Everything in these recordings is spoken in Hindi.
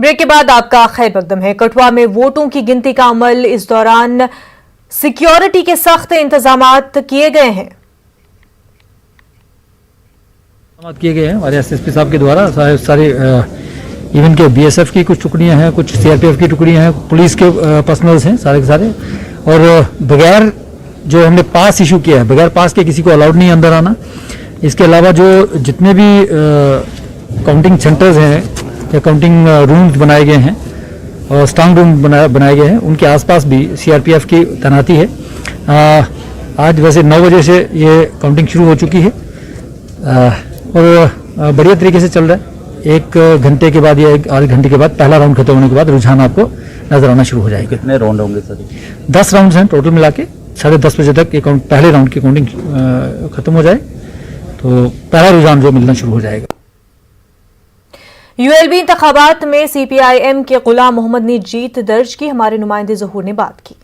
ब्रेक के बाद आपका खैर मकदम है। कठुआ में वोटों की गिनती का अमल, इस दौरान सिक्योरिटी के सख्त इंतजामात किए गए हैं। हमारे एसएसपी साहब के द्वारा सारे इवन के बीएसएफ की कुछ टुकड़ियां हैं, कुछ सीआरपीएफ की टुकड़ियां हैं, पुलिस के पर्सनल्स हैं सारे के सारे। और बगैर जो हमने पास इशू किया है, बगैर पास के किसी को अलाउड नहीं अंदर आना। इसके अलावा जो जितने भी काउंटिंग सेंटर्स हैं या काउंटिंग रूम्स बनाए गए हैं और स्ट्रांग रूम बनाए गए हैं, उनके आसपास भी सीआरपीएफ की तैनाती है। आज वैसे 9 बजे से ये काउंटिंग शुरू हो चुकी है और बढ़िया तरीके से चल रहा है। 1 घंटे के बाद या 1 घंटे के बाद पहला राउंड खत्म होने के बाद रुझान आपको नजर आना शुरू हो जाएगा। कितने राउंड होंगे सर? 10 राउंड हैं टोटल मिला के। 10:30 बजे तक पहले राउंड की काउंटिंग खत्म हो जाए तो पहला रुझान जो मिलना शुरू हो जाएगा। यूएलबी इंतखाबात में सीपीआईएम के गुलाम मोहम्मद ने जीत दर्ज की। हमारे नुमाइंदे ज़हूर ने बात की।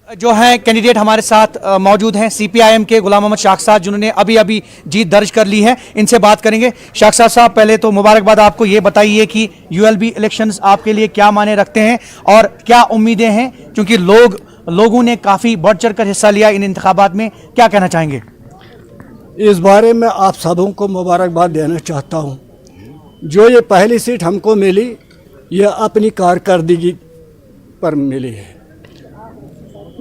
जो है कैंडिडेट हमारे साथ मौजूद हैं सीपीआईएम के गुलाम मोहम्मद शाखसाद, जिन्होंने अभी अभी जीत दर्ज कर ली है। इनसे बात करेंगे। शाखसाद साहब, पहले तो मुबारकबाद आपको। ये बताइए कि यूएलबी इलेक्शंस आपके लिए क्या माने रखते हैं और क्या उम्मीदें हैं, क्योंकि लोगों ने काफ़ी बढ़ चढ़ कर हिस्सा लिया इन इंतखाबात में, क्या कहना चाहेंगे? इस बारे में आप सबों को मुबारकबाद देना चाहता हूँ। जो ये पहली सीट हमको मिली, ये अपनी कारकर्दगी पर मिली है।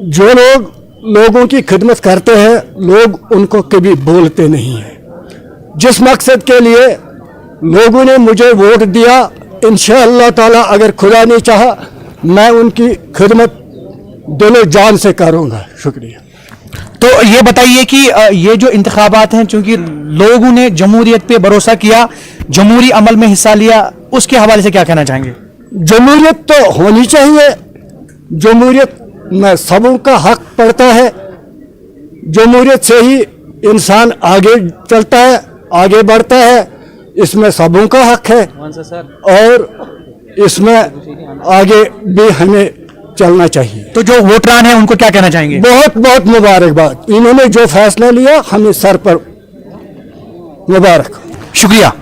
जो लोग लोगों की खिदमत करते हैं, लोग उनको कभी बोलते नहीं हैं। जिस मकसद के लिए लोगों ने मुझे वोट दिया, इंशाअल्लाह ताला अगर खुदा ने चाहा, मैं उनकी खिदमत दिलो जान से करूँगा। शुक्रिया। तो ये बताइए कि ये जो इंतखाबात हैं, चूंकि लोगों ने जमहूरियत पे भरोसा किया, जमहूरी अमल में हिस्सा लिया, उसके हवाले से क्या कहना चाहेंगे? जमहूरियत तो होनी चाहिए। जमहूरियत में सबों का हक पड़ता है। जमहूरियत से ही इंसान आगे चलता है, आगे बढ़ता है। इसमें सबों का हक है और इसमें आगे भी हमें चलना चाहिए। तो जो वोटरान हैं उनको क्या कहना चाहेंगे? बहुत बहुत मुबारकबाद। इन्होंने जो फैसला लिया, हमें सर पर मुबारक। शुक्रिया।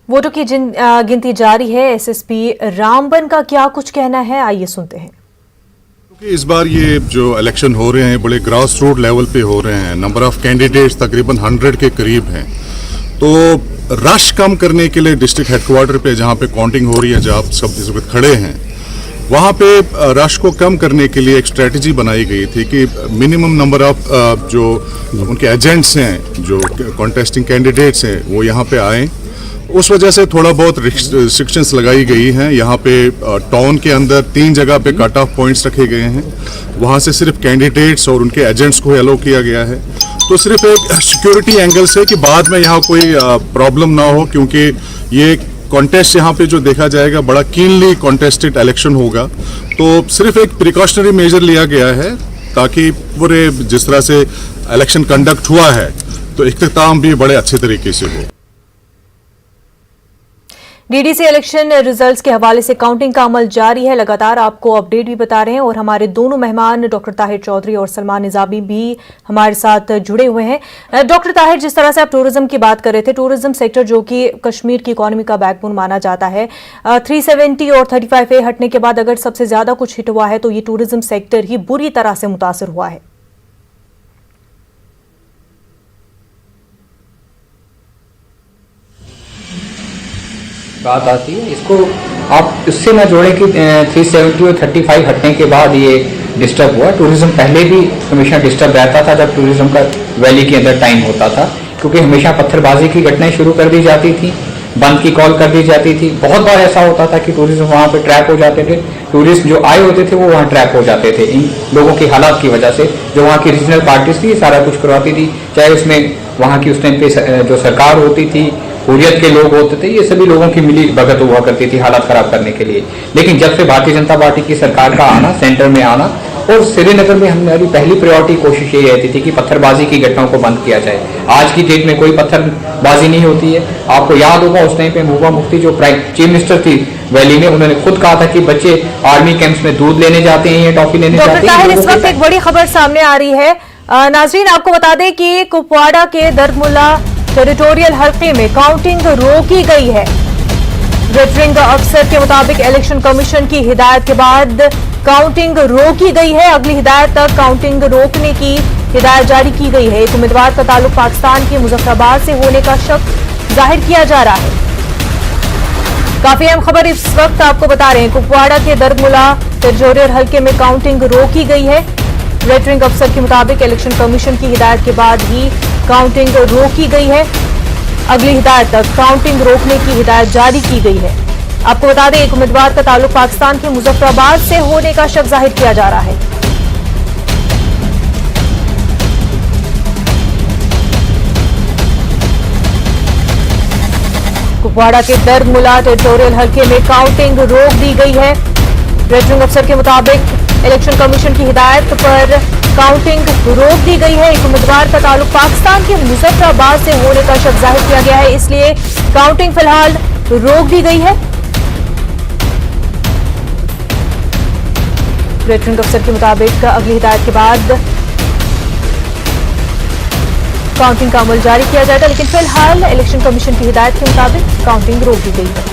वोटों की गिनती जारी है। एसएसपी रामबन का क्या कुछ कहना है, आइए सुनते हैं। क्योंकि इस बार ये जो इलेक्शन हो रहे हैं बड़े ग्रास रूट लेवल पे हो रहे हैं, नंबर ऑफ कैंडिडेट्स तकरीबन 100 के करीब हैं, तो रश कम करने के लिए डिस्ट्रिक्ट हेडक्वार्टर पे जहाँ पे काउंटिंग हो रही है, जहाँ आप सब इस वक्त खड़े हैं, वहाँ पे रश को कम करने के लिए एक स्ट्रेटजी बनाई गई थी कि मिनिमम नंबर ऑफ जो उनके एजेंट्स हैं, जो कॉन्टेस्टिंग कैंडिडेट्स हैं, वो यहाँ पे आएँ। उस वजह से थोड़ा बहुत रिस्ट्रिक्शंस लगाई गई हैं। यहाँ पे टाउन के अंदर 3 जगह पे कट ऑफ पॉइंट्स रखे गए हैं, वहाँ से सिर्फ कैंडिडेट्स और उनके एजेंट्स को अलाउ किया गया है। तो सिर्फ एक सिक्योरिटी एंगल से कि बाद में यहाँ कोई प्रॉब्लम ना हो, क्योंकि ये कॉन्टेस्ट यहाँ पे जो देखा जाएगा बड़ा कीनली कॉन्टेस्टेड इलेक्शन होगा। तो सिर्फ एक प्रिकॉशनरी मेजर लिया गया है ताकि पूरे जिस तरह से इलेक्शन कंडक्ट हुआ है तो इख्तिताम भी बड़े अच्छे तरीके से हो। डीडीसी इलेक्शन रिजल्ट्स के हवाले से काउंटिंग का अमल जारी है। लगातार आपको अपडेट भी बता रहे हैं और हमारे दोनों मेहमान डॉक्टर ताहिर चौधरी और सलमान निजामी भी हमारे साथ जुड़े हुए हैं। डॉक्टर ताहिर, जिस तरह से आप टूरिज्म की बात कर रहे थे, टूरिज्म सेक्टर जो कि कश्मीर की इकोनॉमी का बैकबोन माना जाता है, 370 और 35A हटने के बाद अगर सबसे ज्यादा कुछ हिट हुआ है तो ये टूरिज्म सेक्टर ही बुरी तरह से मुतासर हुआ है। बात आती है इसको आप इससे ना जोड़ें कि 370 और 35 हटने के बाद ये डिस्टर्ब हुआ। टूरिज्म पहले भी हमेशा डिस्टर्ब रहता था जब टूरिज्म का वैली के अंदर टाइम होता था, क्योंकि हमेशा पत्थरबाजी की घटनाएं शुरू कर दी जाती थी, बंद की कॉल कर दी जाती थी। बहुत बार ऐसा होता था कि टूरिज्म वहाँ पे ट्रैप हो जाते थे, टूरिस्ट जो आए होते थे वो वहाँ ट्रैप हो जाते थे इन लोगों की हालात की वजह से। जो वहाँ की रीजनल पार्टीज थी सारा कुछ करवाती थी, चाहे उसमें वहाँ की उस टाइम पे जो सरकार होती थी, हुर्रियत के लोग होते थे, ये सभी लोगों की मिली भगत हुआ करती थी हालात खराब करने के लिए। लेकिन जब से भारतीय जनता पार्टी की सरकार का आना, सेंटर में आना, और श्रीनगर में हमारी पहली प्रायोरिटी कोशिश ये रहती थी कि पत्थरबाजी की घटनाओं को बंद किया जाए। आज की डेट में कोई पत्थरबाजी नहीं होती है। आपको याद होगा उस टाइम पे महबूबा मुफ्ती जो चीफ मिनिस्टर थी वैली में, उन्होंने खुद कहा था कि बच्चे आर्मी कैंप्स में दूध लेने जाते हैं या टॉफी लेने जाते हैं। इस वक्त एक बड़ी खबर सामने आ रही है। नाजरीन, आपको बता दें कि कुपवाड़ा के दरमुल्ला टेरिटोरियल हल्के में काउंटिंग रोकी गई है। रिटर्निंग अफसर के मुताबिक इलेक्शन कमीशन की हिदायत के बाद काउंटिंग रोकी गई है। अगली हिदायत तक काउंटिंग रोकने की हिदायत जारी की गई है। एक उम्मीदवार का ताल्लुक पाकिस्तान के मुजफ्फराबाद से होने का शक जाहिर किया जा रहा है। काफी अहम खबर इस वक्त आपको बता रहे हैं, कुपवाड़ा के दरमुला टेरिटोरियल हल्के में काउंटिंग रोकी गई है। रिटर्निंग अफसर के मुताबिक इलेक्शन कमीशन की हिदायत के बाद ही काउंटिंग रोकी गई है। अगली हिदायत तक काउंटिंग रोकने की हिदायत जारी की गई है। आपको बता दें, एक उम्मीदवार का ताल्लुक पाकिस्तान के मुजफ्फराबाद से होने का शक जाहिर किया जा रहा है। कुपवाड़ा के दरमुला टेरिटोरियल हल्के में काउंटिंग रोक दी गई है। रिटर्निंग अफसर के मुताबिक इलेक्शन कमीशन की हिदायत पर काउंटिंग रोक दी गई है। एक उम्मीदवार का ताल्लुक पाकिस्तान के मुजफ्फराबाद से होने का शक जाहिर किया गया है, इसलिए काउंटिंग फिलहाल रोक दी गई है। रिटर्निंग अफसर के मुताबिक अगली हिदायत के बाद काउंटिंग का अमल जारी किया जाएगा, लेकिन फिलहाल इलेक्शन कमीशन की हिदायत के मुताबिक काउंटिंग रोक दी गई है।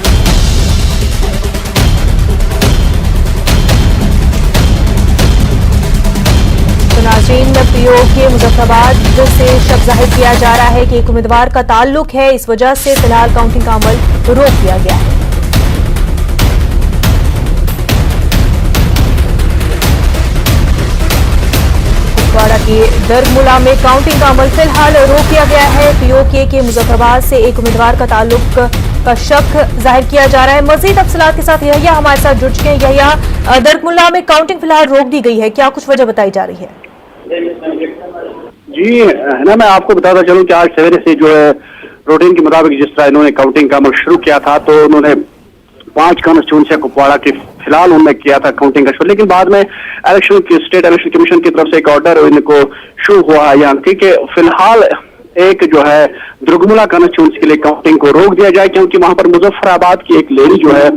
तो नाज़रीन, पीओके मुजफ्फराबाद से शक जाहिर किया जा रहा है कि एक उम्मीदवार का ताल्लुक है, इस वजह से फिलहाल काउंटिंग का अमल रोक दिया गया है। कुपवाड़ा के दरमुला में काउंटिंग का अमल फिलहाल रोक दिया गया है। पीओके के मुजफ्फराबाद से एक उम्मीदवार का ताल्लुक का शक जाहिर किया जा रहा है। मजीद तफसीलात के साथ यहिया हमारे साथ जुड़ चुके हैं। यहिया, दरमुला में काउंटिंग फिलहाल रोक दी गई है, क्या कुछ वजह बताई जा रही है? जी है ना, मैं आपको बताता चलूं कि आज सवेरे से जो है रूटीन के मुताबिक जिस तरह इन्होंने काउंटिंग का अमल शुरू किया था, तो उन्होंने 5 कॉन्स्टिट्यूंसी से कुपवाड़ा के फिलहाल उन्होंने किया था काउंटिंग का शुरू, लेकिन बाद में स्टेट इलेक्शन कमीशन की तरफ से एक ऑर्डर इनको शुरू हुआ है यहाँ कि फिलहाल एक जो है दुर्गमुला कॉन्स्टिट्यूंसी के लिए काउंटिंग को रोक दिया जाए, क्योंकि वहां पर मुजफ्फराबाद की एक लेडी जो है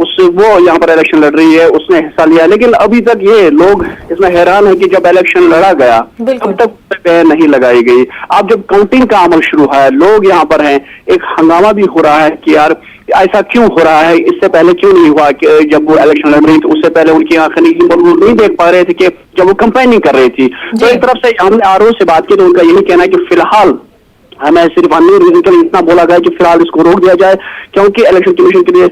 वो यहाँ पर इलेक्शन लड़ रही है, उसने हिस्सा लिया। लेकिन अभी तक ये लोग इसमें हैरान है कि जब इलेक्शन लड़ा गया तब तक पैर नहीं लगाई गई। अब जब काउंटिंग का अमल शुरू है, लोग यहाँ पर हैं, एक हंगामा भी हो रहा है कि यार ऐसा क्यों हो रहा है, इससे पहले क्यों नहीं हुआ कि जब वो इलेक्शन लड़ रही थी उससे पहले उनकी आंखें नहीं देख पा रहे थे कि जब वो कंपेनिंग कर रही थी। तो एक तरफ से हमने आरओ से बात की तो उनका यही कहना है कि फिलहाल हमें सिर्फ अनूर इतना बोला गया कि फिलहाल इसको रोक दिया जाए, क्योंकि इलेक्शन कमीशन के लिए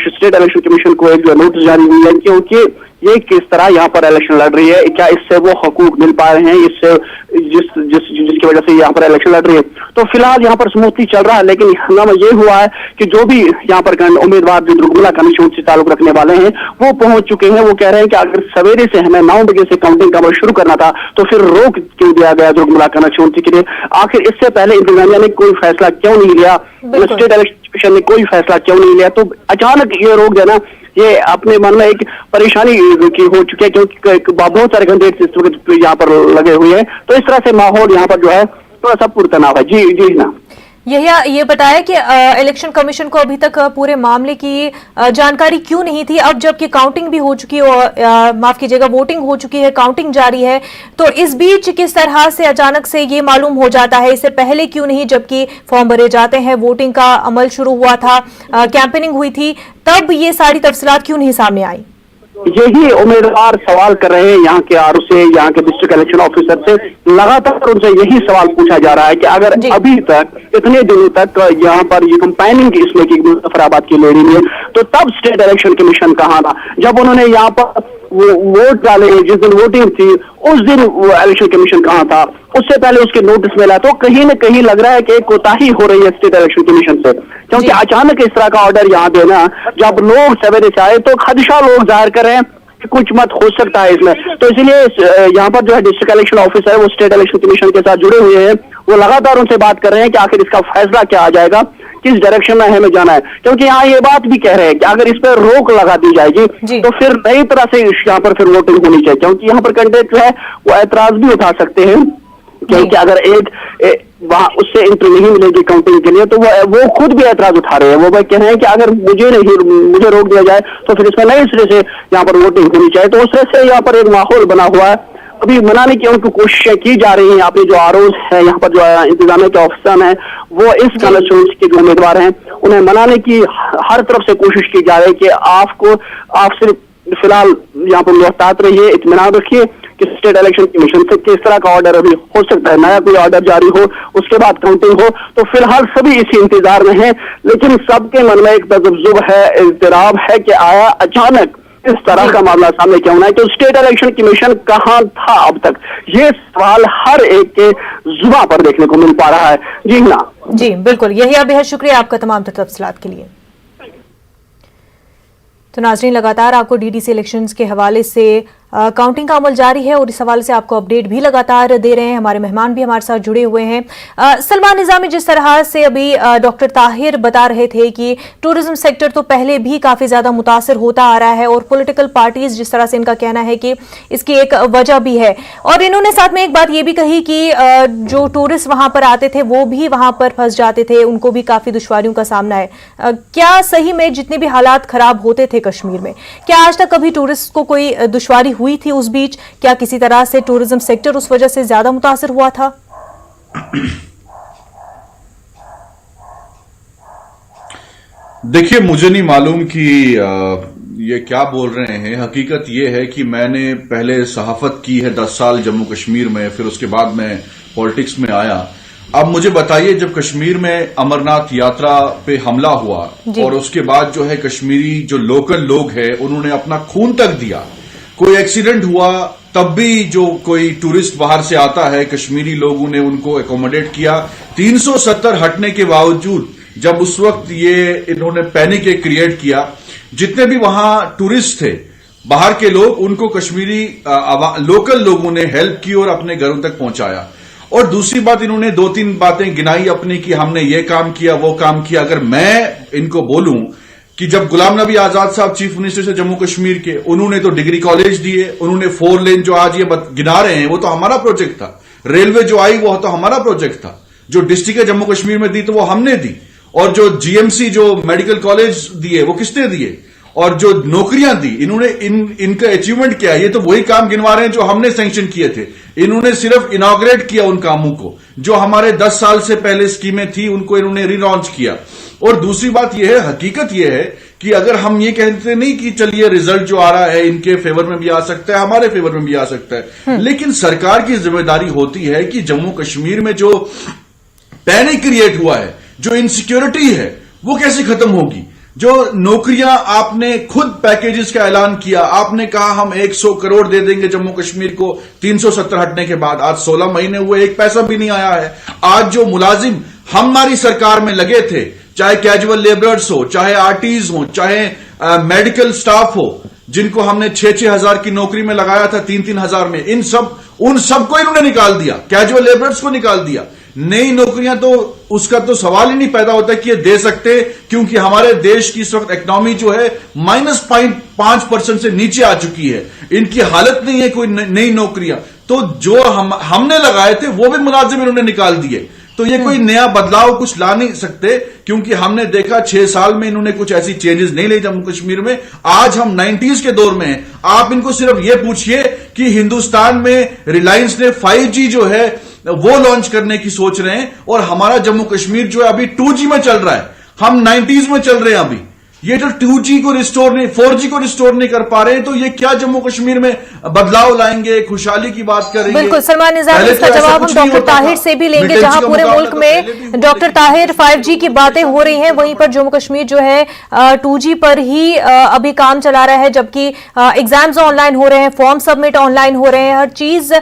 स्टेट इलेक्शन कमीशन को एक जो नोटिस जारी हुई है, क्योंकि ये किस तरह यहाँ पर इलेक्शन लड़ रही है, क्या इससे वो हकूक मिल पा रहे हैं, इससे जिसकी वजह से यहाँ पर इलेक्शन लड़ रही है। तो फिलहाल यहाँ पर स्मूथली चल रहा है, लेकिन हंगामा ये हुआ है कि जो भी यहाँ पर उम्मीदवार जो दुर्गमुला कमीशन से ताल्लुक रखने वाले हैं वो पहुंच चुके हैं। वो कह रहे हैं कि अगर सवेरे से हमें 9 बजे से काउंटिंग का अमल शुरू करना था तो फिर रोक क्यों दिया गया दुर्गमुला कमीशन के लिए? आखिर इससे पहले इंतजामिया ने कोई फैसला क्यों नहीं लिया, स्टेट इलेक्शन कमीशन ने कोई फैसला क्यों नहीं लिया? तो अचानक ये रोक देना, ये अपने मन में एक परेशानी की हो चुकी है, क्योंकि बहुत सारे कैंडिडेट्स इस वक्त यहाँ पर लगे हुए हैं। तो इस तरह से माहौल यहाँ पर जो है थोड़ा सा पुरतनाव है। जी ना, ये बताया कि इलेक्शन कमीशन को अभी तक पूरे मामले की जानकारी क्यों नहीं थी? अब जबकि काउंटिंग भी हो चुकी है, माफ कीजिएगा, वोटिंग हो चुकी है, काउंटिंग जारी है, तो इस बीच किस तरह से अचानक से ये मालूम हो जाता है? इससे पहले क्यों नहीं, जबकि फॉर्म भरे जाते हैं, वोटिंग का अमल शुरू हुआ था, कैंपेनिंग हुई थी, तब ये सारी तफसीलात क्यों नहीं सामने आई? यही उम्मीदवार सवाल कर रहे हैं यहाँ के आरओ से, यहाँ के डिस्ट्रिक्ट इलेक्शन ऑफिसर से। लगातार उनसे यही सवाल पूछा जा रहा है कि अगर अभी तक इतने दिनों तक यहाँ पर ये कंपेनिंग इसमें की मुजफ्फराबाद की लेडी में, तो तब स्टेट इलेक्शन कमीशन कहाँ था? जब उन्होंने यहाँ पर वो वोट डाले, जिस दिन वोटिंग थी उस दिन वो इलेक्शन कमीशन कहाँ था? उससे पहले उसके नोटिस मिला। तो कहीं न कहीं लग रहा है कि एक कोताही हो रही है स्टेट इलेक्शन कमीशन से, क्योंकि अचानक इस तरह का ऑर्डर यहाँ देना, जब लोग सवेरे से आए तो खदशा लोग जाहिर कर रहे हैं कि कुछ मत हो सकता है इसमें। तो इसलिए यहाँ पर जो है डिस्ट्रिक्ट इलेक्शन ऑफिसर है वो स्टेट इलेक्शन कमीशन के साथ जुड़े हुए हैं, वो लगातार उनसे बात कर रहे हैं कि आखिर इसका फैसला क्या आ जाएगा, किस डायरेक्शन में हमें जाना है। क्योंकि यहाँ ये बात भी कह रहे हैं कि अगर इस पर रोक लगा दी जाएगी तो फिर नई तरह से यहाँ पर फिर वोटिंग होनी चाहिए, क्योंकि यहाँ पर कैंडिडेट जो है वो ऐतराज भी उठा सकते हैं, क्योंकि अगर वहां उससे एंट्री नहीं मिलेगी काउंटिंग के लिए तो वो खुद भी ऐतराज उठा रहे हैं। वो कह रहे हैं कि अगर मुझे रोक दिया जाए तो फिर इसमें नए सिरे से यहाँ पर वोटिंग होनी चाहिए। तो उस तरह से यहाँ पर एक माहौल बना हुआ है। अभी मनाने की उनको कोशिशें की जा रही हैं। आपने जो आरोज है यहाँ पर जो इंतजामिया के ऑफिसर हैं वो इस कॉन्स्टिट्यूंसी के जो उम्मीदवार हैं उन्हें मनाने की हर तरफ से कोशिश की जा रही है कि आप सिर्फ फिलहाल यहाँ पर मोहतात रहिए, इत्मीनान रखिए कि स्टेट इलेक्शन कमीशन से किस तरह का ऑर्डर अभी हो सकता है, नया कोई ऑर्डर जारी हो, उसके बाद काउंटिंग हो। तो फिलहाल सभी इसी इंतजार में हैं, लेकिन सबके मन में एक तजब्जुब है, इज़्तिराब है कि आया अचानक इस तरह का मामला सामने क्यों आया। तो स्टेट इलेक्शन कमीशन कहां था अब तक, ये सवाल हर एक के जुबान पर देखने को मिल पा रहा है। जी ना, जी बिल्कुल, यही बेहद शुक्रिया आपका तमाम तफसीलात के लिए। तो नाजरीन, लगातार आपको डीडीसी इलेक्शंस के हवाले से काउंटिंग का अमल जारी है और इस हवाले से आपको अपडेट भी लगातार दे रहे हैं। हमारे मेहमान भी हमारे साथ जुड़े हुए हैं। सलमान निजामी, जिस तरह से अभी डॉक्टर ताहिर बता रहे थे कि टूरिज्म सेक्टर तो पहले भी काफ़ी ज़्यादा मुतासर होता आ रहा है और पॉलिटिकल पार्टीज, जिस तरह से इनका कहना है कि इसकी एक वजह भी है, और इन्होंने साथ में एक बात ये भी कही कि जो टूरिस्ट वहां पर आते थे वो भी वहां पर फंस जाते थे, उनको भी काफ़ी दुश्वारियों का सामना है। क्या सही में जितने भी हालात खराब होते थे कश्मीर में, क्या आज तक कभी टूरिस्ट को कोई दुश्वारी हुई थी उस बीच? क्या किसी तरह से टूरिज्म सेक्टर उस वजह से ज्यादा मुतासिर हुआ था? देखिए, मुझे नहीं मालूम कि ये क्या बोल रहे हैं। हकीकत ये है कि मैंने पहले सहाफत की है 10 साल जम्मू कश्मीर में, फिर उसके बाद मैं पॉलिटिक्स में आया। अब मुझे बताइए, जब कश्मीर में अमरनाथ यात्रा पे हमला हुआ और उसके बाद जो है कश्मीरी जो लोकल लोग हैं उन्होंने अपना खून तक दिया, कोई एक्सीडेंट हुआ तब भी जो कोई टूरिस्ट बाहर से आता है, कश्मीरी लोगों ने उनको एकोमोडेट किया। 370 हटने के बावजूद जब उस वक्त ये इन्होंने पैनिक क्रिएट किया, जितने भी वहां टूरिस्ट थे बाहर के लोग, उनको कश्मीरी लोकल लोगों ने हेल्प की और अपने घरों तक पहुंचाया। और दूसरी बात, इन्होंने 2-3 बातें गिनाई अपनी कि हमने ये काम किया, वो काम किया। अगर मैं इनको बोलूं कि जब गुलाम नबी आजाद साहब चीफ मिनिस्टर से जम्मू कश्मीर के, उन्होंने तो डिग्री कॉलेज दिए, उन्होंने 4 लेन जो आज ये गिना रहे हैं वो तो हमारा प्रोजेक्ट था। रेलवे जो आई वो तो हमारा प्रोजेक्ट था। जो डिस्ट्रिक्ट जम्मू कश्मीर में दी तो वो हमने दी, और जो जीएमसी जो मेडिकल कॉलेज दिए वो किसने दिए, और जो नौकरियां दी इन्होंने इनका अचीवमेंट क्या है, ये तो वही काम गिनवा रहे हैं जो हमने सैंक्शन किए थे। इन्होंने सिर्फ इनॉग्रेट किया उन कामों को जो हमारे 10 साल से पहले स्कीमें थी, उनको इन्होंने रीलॉन्च किया। और दूसरी बात यह है, हकीकत यह है कि अगर हम ये कहते नहीं कि चलिए रिजल्ट जो आ रहा है इनके फेवर में भी आ सकता है, हमारे फेवर में भी आ सकता है, लेकिन सरकार की जिम्मेदारी होती है कि जम्मू कश्मीर में जो पैनिक क्रिएट हुआ है, जो इनसिक्योरिटी है, वो कैसे खत्म होगी। जो नौकरियां आपने खुद पैकेजेस का ऐलान किया, आपने कहा हम 100 करोड़ दे देंगे जम्मू कश्मीर को 370 हटने के बाद, आज 16 महीने हुए, एक पैसा भी नहीं आया है। आज जो मुलाजिम हमारी सरकार में लगे थे, चाहे कैजुअल लेबरर्स हो, चाहे आरटीज हो, चाहे मेडिकल स्टाफ हो, जिनको हमने 6-6 हजार की नौकरी में लगाया था 3-3 हजार में, उन सबको इन्होंने निकाल दिया, कैजुअल लेबरर्स को निकाल दिया। नई नौकरियां तो उसका तो सवाल ही नहीं पैदा होता कि ये दे सकते, क्योंकि हमारे देश की इस वक्त इकोनॉमी जो है -5% से नीचे आ चुकी है। इनकी हालत नहीं है कोई नई नौकरियां, तो जो हमने लगाए थे वो भी मुलाजिम इन्होंने निकाल दिए। तो ये कोई नया बदलाव कुछ ला नहीं सकते, क्योंकि हमने देखा 6 साल में इन्होंने कुछ ऐसी चेंजेस नहीं लाई जम्मू कश्मीर में। आज हम 90s के दौर में हैं। आप इनको सिर्फ ये पूछिए कि हिंदुस्तान में रिलायंस ने 5G जो है वो लॉन्च करने की सोच रहे हैं, और हमारा जम्मू कश्मीर जो है अभी 2G में चल रहा है। हम 90s में चल रहे हैं अभी। ये जो 2G को रिस्टोर नहीं, 4G को रिस्टोर नहीं कर पा रहे हैं, तो ये क्या जम्मू कश्मीर में बदलाव लाएंगे, खुशहाली की बात करेंगे। बिल्कुल सलमान निजामी, इसका जवाब हम डॉक्टर ताहिर से भी लेंगे। जहां पूरे मुल्क में डॉक्टर ताहिर 5G की बातें हो रही हैं, वहीं पर जम्मू कश्मीर जो है 2G पर ही अभी काम चला रहा है, जबकि एग्जाम्स ऑनलाइन हो रहे हैं, फॉर्म सबमिट ऑनलाइन हो रहे हैं, हर चीज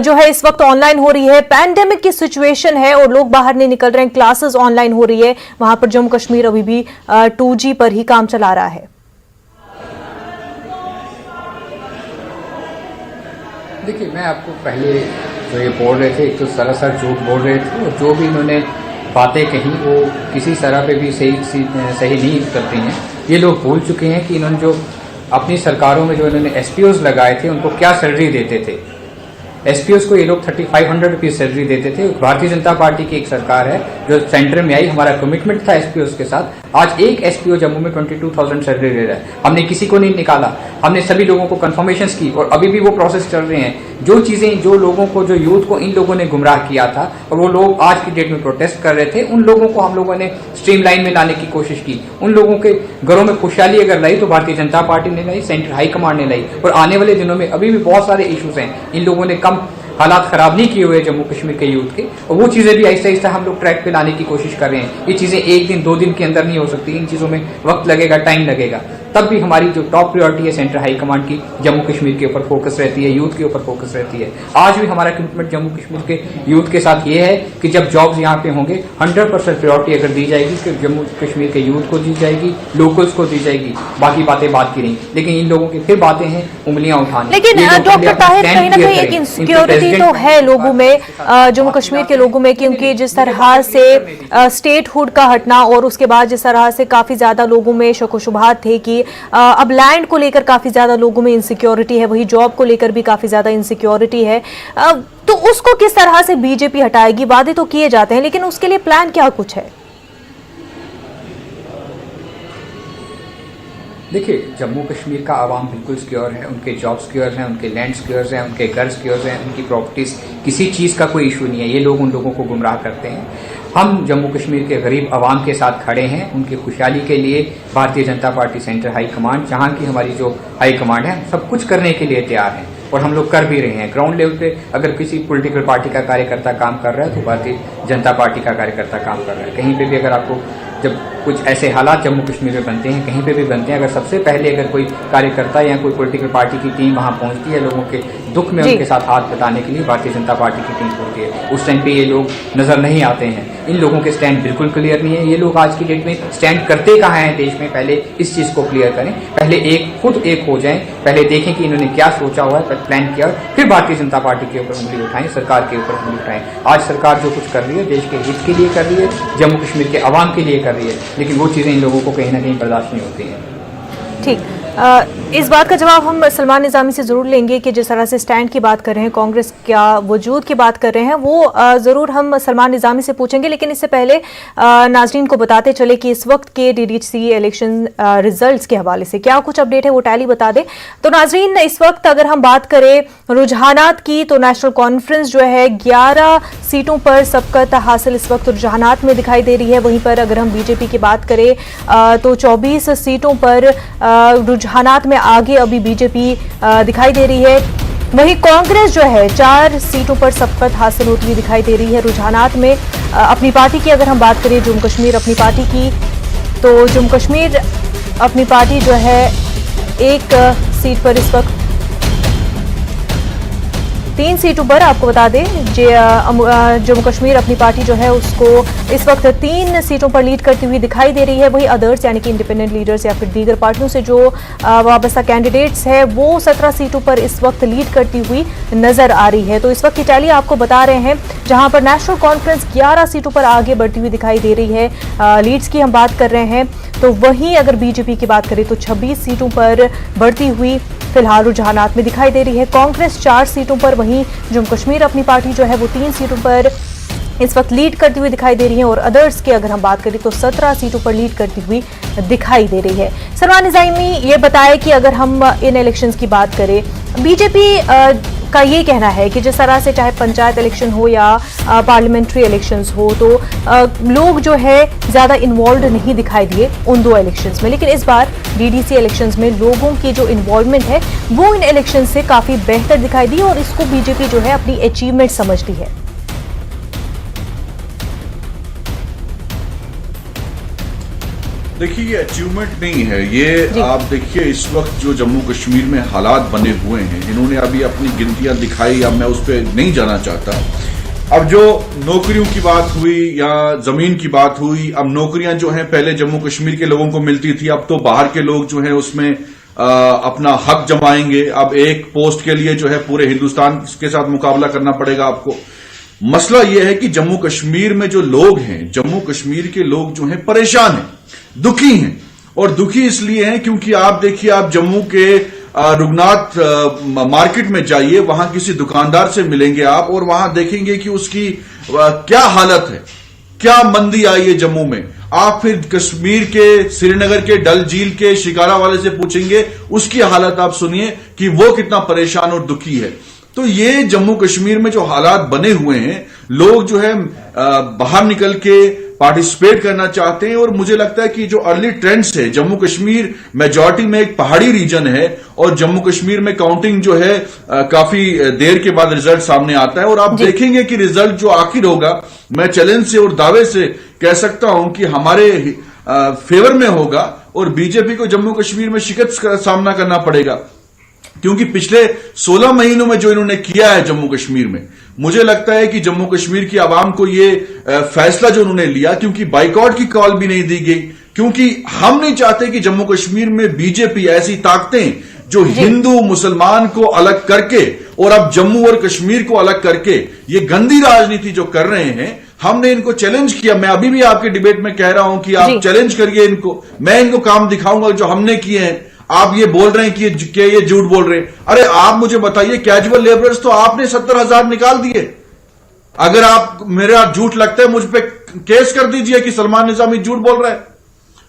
जो है इस वक्त ऑनलाइन हो रही है। पैंडेमिक की सिचुएशन है और लोग बाहर नहीं निकल रहे हैं, क्लासेस ऑनलाइन हो रही है, वहां पर जम्मू कश्मीर अभी भी 2G पर ही काम चला रहा है। देखिए, मैं आपको पहले जो ये बोल रहे थे, एक तो सरासर झूठ बोल रहे थे, और जो भी इन्होंने बातें कही वो किसी तरह पे भी सही नहीं करती हैं। ये लोग भूल चुके हैं कि इन्होंने जो अपनी सरकारों में जो इन्होंने SPOs लगाए थे उनको क्या सैलरी देते थे। SPOs को ये लोग 3500 रुपीज सैलरी देते थे। भारतीय जनता पार्टी की एक सरकार है जो सेंटर में आई, हमारा कमिटमेंट था SPOs के साथ आज एक एसपीओ जम्मू में 22,000 सैलरी ले रहा है। हमने किसी को नहीं निकाला, हमने सभी लोगों को कंफर्मेशन की और अभी भी वो प्रोसेस चल रहे हैं। जो चीजें जो लोगों को, जो यूथ को इन लोगों ने गुमराह किया था और वो लोग आज की डेट में प्रोटेस्ट कर रहे थे, उन लोगों को हम लोगों ने स्ट्रीमलाइन में लाने की कोशिश की। उन लोगों के घरों में खुशहाली अगर लाई तो भारतीय जनता पार्टी ने लाई, सेंट्रल हाईकमांड ने लाई। और आने वाले दिनों में अभी भी बहुत सारे इश्यूज हैं, इन लोगों ने कम हालात खराब नहीं किए हुए जम्मू कश्मीर के यूथ के, और वो चीजें भी आहिस्ता आहिस्ता हम लोग ट्रैक पे लाने की कोशिश कर रहे हैं। ये चीजें एक दिन 2 दिन के अंदर नहीं हो सकती, इन चीजों में वक्त लगेगा, टाइम लगेगा। तब भी हमारी जो टॉप प्रायोरिटी है सेंट्रल हाई कमांड की, जम्मू कश्मीर के ऊपर फोकस रहती है, यूथ के ऊपर फोकस रहती है। आज भी हमारा कमिटमेंट जम्मू कश्मीर के यूथ के साथ ये है कि जब जॉब्स यहाँ पे होंगे 100% प्रायोरिटी अगर दी जाएगी कि जम्मू कश्मीर के यूथ को दी जाएगी, लोकल्स को दी जाएगी, बाकी बातें बात की नहीं। लेकिन इन लोगों की फिर बातें हैं उंगलियां उठाने। लेकिन डॉक्टर ताहिर, कहीं ना कहीं एक इनसिक्योरिटी तो है लोगों में, जम्मू कश्मीर के लोगों में, क्योंकि जिस तरह से स्टेटहुड का हटना और उसके बाद जिस तरह से काफी ज्यादा लोगों में शक व शुबहात थे कि अब लैंड को लेकर काफी ज्यादा लोगों में इनसिक्योरिटी है, वही जॉब को लेकर भी काफी ज्यादा इनसिक्योरिटी है, तो उसको किस तरह से बीजेपी हटाएगी? वादे तो किए जाते हैं लेकिन उसके लिए प्लान क्या कुछ है? देखिए, जम्मू कश्मीर का आवाम बिल्कुल सिक्योर है, उनके जॉब सिक्योर हैं, उनके लैंड सिक्योर हैं, उनके घर सिक्योर हैं, उनकी प्रॉपर्टीज, किसी चीज़ का कोई इशू नहीं है। ये लोग उन लोगों को गुमराह करते हैं। हम जम्मू कश्मीर के गरीब आवाम के साथ खड़े हैं, उनकी खुशहाली के लिए Bharatiya Janata party central high command, जहाँ की हमारी जो हाई कमांड है, सब कुछ करने के लिए तैयार हैं और हम लोग कर भी रहे हैं। ग्राउंड लेवल पे अगर किसी पॉलिटिकल पार्टी का कार्यकर्ता काम कर रहा है तो भारतीय जनता पार्टी का कार्यकर्ता काम कर रहा है। कहीं पे भी अगर आपको जब कुछ ऐसे हालात जम्मू कश्मीर में बनते हैं, कहीं पे भी बनते हैं, अगर सबसे पहले अगर कोई कार्यकर्ता या कोई पॉलिटिकल पार्टी की टीम वहां पहुंचती है लोगों के दुख में उनके साथ हाथ बटाने के लिए, भारतीय जनता पार्टी की टीम पहुंचती है। उस टाइम पे ये लोग नजर नहीं आते हैं। इन लोगों के स्टैंड बिल्कुल क्लियर नहीं है। ये लोग आज की डेट में स्टैंड करते कहाँ हैं देश में? पहले इस चीज को क्लियर करें, पहले खुद एक हो जाएं, पहले देखें कि इन्होंने क्या सोचा हुआ है, प्लान किया, फिर भारतीय जनता पार्टी के ऊपर उंगली उठाएं, सरकार के ऊपर उंगली उठाएं। आज सरकार जो कुछ कर रही है देश के हित के लिए कर रही है, जम्मू कश्मीर के अवाम के लिए कर रही है, लेकिन वो चीजें इन लोगों को कहीं ना कहीं बर्दाश्त नहीं होती हैं। ठीक, इस बात का जवाब हम सलमान निजामी से जरूर लेंगे कि जिस तरह से स्टैंड की बात कर रहे हैं, कांग्रेस क्या वजूद की बात कर रहे हैं, वो जरूर हम सलमान निजामी से पूछेंगे। लेकिन इससे पहले नाजरीन को बताते चले कि इस वक्त के डीडीसी इलेक्शन रिजल्ट्स के हवाले से क्या कुछ अपडेट है वो टैली बता दे। तो नाजरीन, इस वक्त अगर हम बात करें रुझानात की तो नेशनल कॉन्फ्रेंस जो है 11 सीटों पर सबकत हासिल इस वक्त रुझानात में दिखाई दे रही है। वहीं पर अगर हम बीजेपी की बात करें तो 24 सीटों पर रुझानात में आगे अभी बीजेपी दिखाई दे रही है। वहीं कांग्रेस जो है 4 सीटों पर सबकत हासिल होती हुई दिखाई दे रही है रुझानात में। अपनी पार्टी की अगर हम बात करें जम्मू कश्मीर अपनी पार्टी की, तो जम्मू कश्मीर अपनी पार्टी जो है 1 सीट पर इस वक्त 3 सीटों पर आपको बता दें जम्मू कश्मीर अपनी पार्टी जो है उसको इस वक्त 3 सीटों पर लीड करती हुई दिखाई दे रही है। वही अदर्स यानी कि इंडिपेंडेंट लीडर्स या फिर दीगर पार्टियों से जो वाबस्ता कैंडिडेट्स है वो 17 सीटों पर इस वक्त लीड करती हुई नजर आ रही है। तो इस वक्त की टैली आपको बता रहे हैं, जहां पर नेशनल कॉन्फ्रेंस 11 सीटों पर आगे बढ़ती हुई दिखाई दे रही है। लीड्स की हम बात कर रहे हैं, तो वहीं अगर बीजेपी की बात करें तो 26 सीटों पर बढ़ती हुई फिलहाल रुझानात में दिखाई दे रही है। कांग्रेस 4 सीटों पर, वहीं जम्मू कश्मीर अपनी पार्टी जो है वो 3 सीटों पर इस वक्त लीड करती हुई दिखाई दे रही है। और अदर्स की अगर हम बात करें तो 17 सीटों पर लीड करती हुई दिखाई दे रही है। सलमान निजामी ये बताया कि अगर हम इन इलेक्शंस की बात करें, बीजेपी का ये कहना है कि जिस तरह से चाहे पंचायत इलेक्शन हो या पार्लियामेंट्री इलेक्शंस हो, तो लोग जो है ज़्यादा इन्वॉल्व नहीं दिखाई दिए उन 2 इलेक्शंस में। लेकिन इस बार डीडीसी इलेक्शंस में लोगों की जो इन्वॉल्वमेंट है वो इन इलेक्शन से काफ़ी बेहतर दिखाई दी और इसको बीजेपी जो है अपनी अचीवमेंट समझती है। देखिए, ये अचीवमेंट नहीं है, ये आप देखिए इस वक्त जो जम्मू कश्मीर में हालात बने हुए हैं, इन्होंने अभी अपनी गिनतियां दिखाई, अब मैं उस पर नहीं जाना चाहता। अब जो नौकरियों की बात हुई या जमीन की बात हुई, अब नौकरियां जो हैं पहले जम्मू कश्मीर के लोगों को मिलती थी, अब तो बाहर के लोग जो हैं उसमें अपना हक जमाएंगे। अब एक पोस्ट के लिए जो है पूरे हिंदुस्तान के साथ मुकाबला करना पड़ेगा आपको। मसला यह है कि जम्मू कश्मीर में जो लोग हैं, जम्मू कश्मीर के लोग जो हैं परेशान हैं, दुखी हैं। और दुखी इसलिए हैं क्योंकि आप देखिए, आप जम्मू के रुगनाथ मार्केट में जाइए, वहां किसी दुकानदार से मिलेंगे आप और वहां देखेंगे कि उसकी क्या हालत है, क्या मंदी आई है जम्मू में। आप फिर कश्मीर के, श्रीनगर के, डल झील के, शिकारा वाले से पूछेंगे, उसकी हालत आप सुनिए कि वो कितना परेशान और दुखी है। तो ये जम्मू कश्मीर में जो हालात बने हुए हैं, लोग जो है बाहर निकल के पार्टिसिपेट करना चाहते हैं। और मुझे लगता है कि जो अर्ली ट्रेंड्स है, जम्मू कश्मीर मेजॉरिटी में एक पहाड़ी रीजन है और जम्मू कश्मीर में काउंटिंग जो है काफी देर के बाद रिजल्ट सामने आता है। और आप देखेंगे कि रिजल्ट जो आखिर होगा, मैं चैलेंज से और दावे से कह सकता हूं कि हमारे फेवर में होगा और बीजेपी को जम्मू कश्मीर में शिकस्त का सामना करना पड़ेगा। क्योंकि पिछले 16 महीनों में जो इन्होंने किया है जम्मू कश्मीर में, मुझे लगता है कि जम्मू कश्मीर की आवाम को ये फैसला जो उन्होंने लिया, क्योंकि बाइकआउट की कॉल भी नहीं दी गई, क्योंकि हम नहीं चाहते कि जम्मू कश्मीर में बीजेपी ऐसी ताकतें जो हिंदू मुसलमान को अलग करके और अब जम्मू और कश्मीर को अलग करके ये गंदी राजनीति जो कर रहे हैं, हमने इनको चैलेंज किया। मैं अभी भी आपके डिबेट में कह रहा हूं कि आप चैलेंज करिए इनको, मैं इनको काम दिखाऊंगा जो हमने किए हैं। आप ये बोल रहे हैं कि ये झूठ बोल रहे हैं। अरे आप मुझे बताइए, कैजुअल लेबरर्स तो आपने 70,000 निकाल दिए। अगर आप मेरा झूठ लगता है, मुझ पे केस कर दीजिए कि सलमान निजामी झूठ बोल रहा है।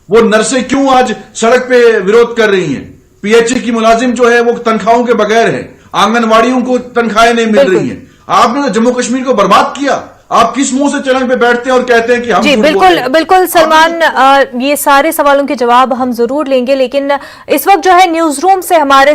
वो नर्सें क्यों आज सड़क पे विरोध कर रही हैं? पीएचई की मुलाजिम जो है वो तनख्वाहों के बगैर है, आंगनवाड़ियों को तनख्वाहें नहीं मिल रही हैं। आपने तो जम्मू कश्मीर को बर्बाद किया। आप किस मुंह से चैनल पे बैठते हैं और कहते हैं कि हम जी बिल्कुल सलमान, ये सारे सवालों के जवाब हम जरूर लेंगे, लेकिन इस वक्त जो है न्यूज रूम से हमारे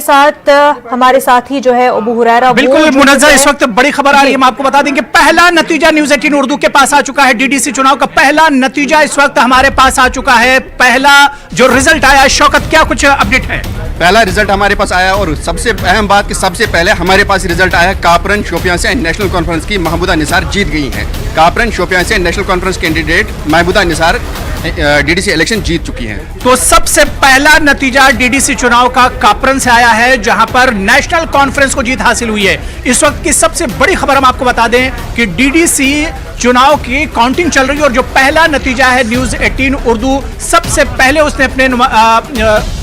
साथी जो है अबू हुरैरा, बिल्कुल मुनज़्ज़ा, इस वक्त बड़ी खबर आ रही है। हम आपको बता देंगे पहला नतीजा न्यूज 18 उर्दू के पास आ चुका है। डीडीसी चुनाव का पहला नतीजा इस वक्त हमारे पास आ चुका है। पहला जो रिजल्ट आया, शौकत क्या कुछ अपडेट है? पहला रिजल्ट हमारे पास आया और सबसे अहम बात कि सबसे पहले हमारे पास रिजल्ट आया कापरन शोपियां से नेशनल कॉन्फ्रेंस की महबूदा निसार जीत गई हैं। कापरन शोपियां से National Conference candidate Mehbooda Nisar DDC election जीत चुकी हैं। तो सबसे पहला नतीजा डीडीसी चुनाव का कापरन से आया है, जहां पर नेशनल कॉन्फ्रेंस को जीत हासिल हुई है। इस वक्त की सबसे बड़ी खबर हम आपको बता दें कि डीडीसी चुनाव की काउंटिंग चल रही है और जो पहला नतीजा है न्यूज 18 उर्दू सबसे पहले उसने अपने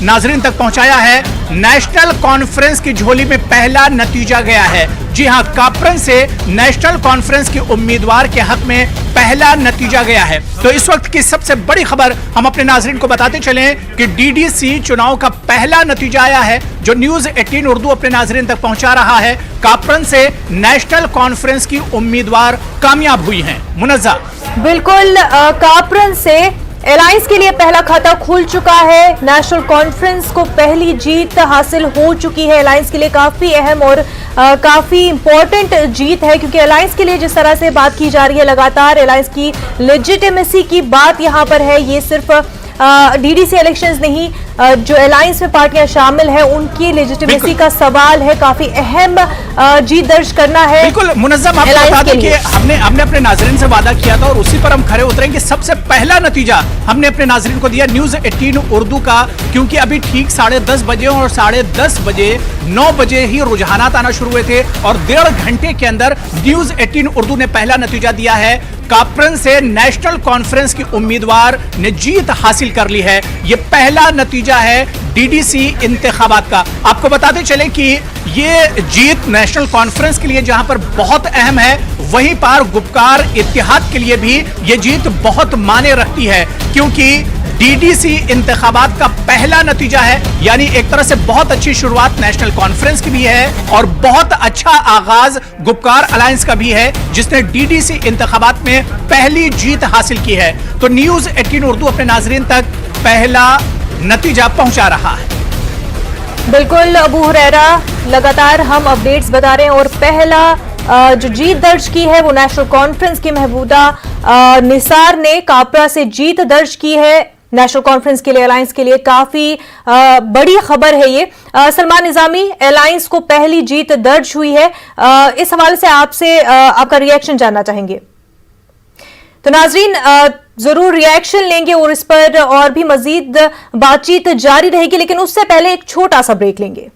नाजरीन तक पहुंचाया है। नेशनल कॉन्फ्रेंस की झोली में पहला नतीजा गया है। जी हां, कापरन से नेशनल कॉन्फ्रेंस के उम्मीदवार के हक में पहला नतीजा गया है। तो इस वक्त की सबसे बड़ी खबर हम अपने नाजरीन को बताते चलें कि डीडीसी चुनाव का पहला नतीजा आया है, जो न्यूज 18 उर्दू अपने नाजरीन तक पहुंचा रहा है। कापरन से नेशनल कॉन्फ्रेंस की उम्मीदवार कामयाब हुई हैं। मुनज़्ज़ा, बिल्कुल, कापरन से अलायंस के लिए पहला खाता खुल चुका है। नेशनल कॉन्फ्रेंस को पहली जीत हासिल हो चुकी है। अलायंस के लिए काफी अहम और काफी इंपॉर्टेंट जीत है, क्योंकि अलायंस के लिए जिस तरह से बात की जा रही है लगातार, अलायंस की लेजिटिमेसी की बात यहां पर है। ये सिर्फ डीडीसी इलेक्शंस नहीं, जो अलायंस में पार्टियां शामिल हैं उनकी लेजिटिमेसी का सवाल है। काफी अहम जीत दर्ज करना है। बिल्कुल मुनज़्ज़म, आपको बता दें कि हमने अपने नाजरीन से वादा किया था और उसी पर हम खरे उतरेंगे। सबसे पहला नतीजा हमने अपने नाजरीन को दिया न्यूज 18 उर्दू का, क्योंकि अभी ठीक 10:30 बजे और 10:30 बजे 9 बजे ही रुझानात आना शुरू हुए थे और 1.5 घंटे के अंदर न्यूज 18 उर्दू ने पहला नतीजा दिया है। कापरन से नेशनल कॉन्फ्रेंस की उम्मीदवार ने जीत हासिल कर ली है। यह पहला नतीजा है डीडीसी इंतखाबात का। आपको बताते चले कि ये जीत नेशनल कॉन्फ्रेंस के लिए जहां पर बहुत अहम है, वहीं पर गुपकार इत्तेहाद के लिए भी ये जीत बहुत मायने रखती है, क्योंकि डीडीसी इंतखाबात का पहला नतीजा है। यानी एक तरह से बहुत अच्छी शुरुआत नेशनल कॉन्फ्रेंस की भी है और बहुत अच्छा आगाज गुपकार अलायंस का भी है, जिसने डीडीसी इंतखाबात में पहली जीत हासिल की है। तो न्यूज 18 उर्दू अपने नाजरीन तक पहला नतीजा पहुंचा रहा है। बिल्कुल अबू हुरैरा, लगातार हम अपडेट्स बता रहे हैं और पहला जो जीत दर्ज की है वो नेशनल कॉन्फ्रेंस की महबूदा निसार ने कापरा से जीत दर्ज की है। नेशनल कॉन्फ्रेंस के लिए, अलायंस के लिए काफी बड़ी खबर है ये। सलमान निजामी, अलायंस को पहली जीत दर्ज हुई है, इस हवाले से आपसे आपका रिएक्शन जानना चाहेंगे। तो नाजरीन जरूर रिएक्शन लेंगे और इस पर और भी मजीद बातचीत जारी रहेगी, लेकिन उससे पहले एक छोटा सा ब्रेक लेंगे।